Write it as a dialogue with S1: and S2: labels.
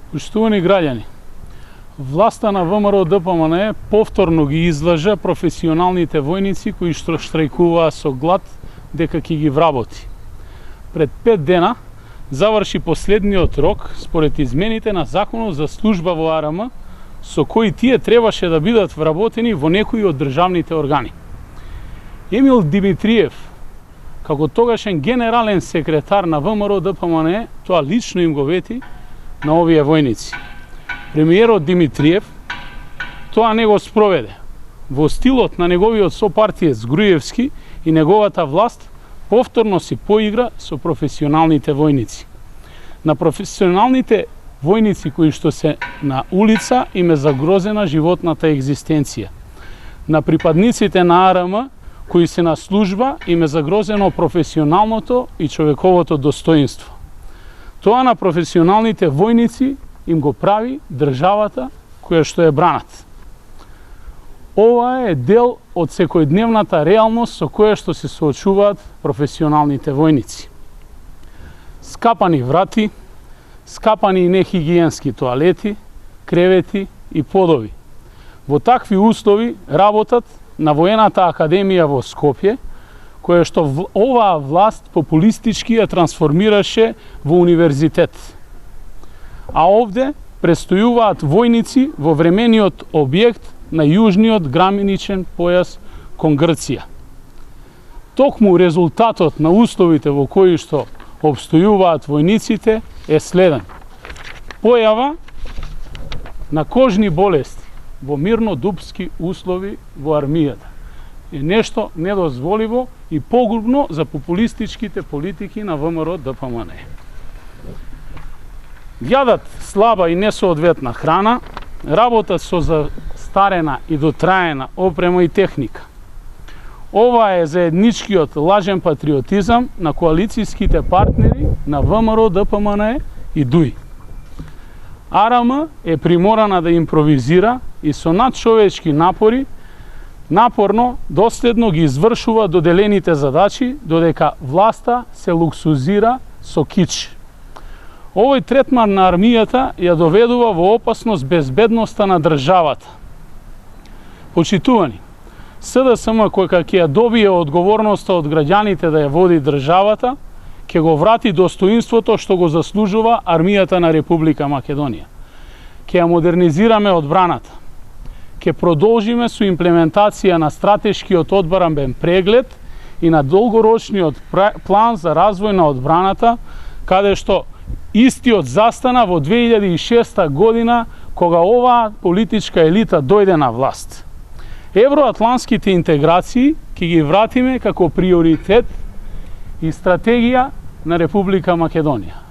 S1: Поштувани граѓани, власта на ВМРО-ДПМНЕ повторно ги излажа професионалните војници кои што штрајкуваа со глад дека ќе ги вработи. Пред 5 дена заврши последниот рок според измените на Законот за служба во АРМ, со кои тие требаше да бидат вработени во некои од државните органи. Емил Димитриев, како тогашен генерален секретар на ВМРО-ДПМНЕ, тоа лично им го вети на овие војници. Премиерот Димитриев тоа не го спроведе. Во стилот на неговиот сопартиец Груевски и неговата власт повторно си поигра со професионалните војници. На професионалните војници кои што се на улица им е загрозена животната екзистенција. На припадниците на АРМ кои се на служба им е загрозено професионалното и човековото достоинство. Тоа на професионалните војници им го прави државата која што е бранат. Ова е дел од секојдневната реалност со која што се соочуваат професионалните војници. Скапани врати, скапани и нехигиенски тоалети, кревети и подови. Во такви услови работат на Воената академија во Скопје, која што оваа власт популистички ја трансформираше во универзитет. А овде престојуваат војници во времениот објект на јужниот границен појас кон Грција. Токму резултатот на условите во кои што обстојуваат војниците е следен. Појава на кожни болести во мирнодупски услови во армијата е нешто недозволиво и погубно за популистичките политики на ВМРО-ДПМНЕ. Јадат слаба и несоодветна храна, работат со застарена и дотраена опрема и техника. Ова е заедничкиот лажен патриотизам на коалицијските партнери на ВМРО-ДПМНЕ и ДУИ. АРМ е приморана да импровизира и со надчовечки напори напорно, доследно ги извршува доделените задачи, додека власта се луксузира со кич. Овој третман на армијата ја доведува во опасност безбедноста на државата. Почитувани, СДСМ која ќе ја добие одговорноста од граѓаните да ја води државата, ќе го врати достоинството што го заслужува армијата на Република Македонија. Ќе ја модернизираме одбраната. Ќе продолжиме со имплементација на стратешкиот одбранбен преглед и на долгорочниот план за развој на одбраната, каде што истиот застана во 2006 година, кога оваа политичка елита дојде на власт. Евроатлантските интеграции ќе ги вратиме како приоритет и стратегија на Република Македонија.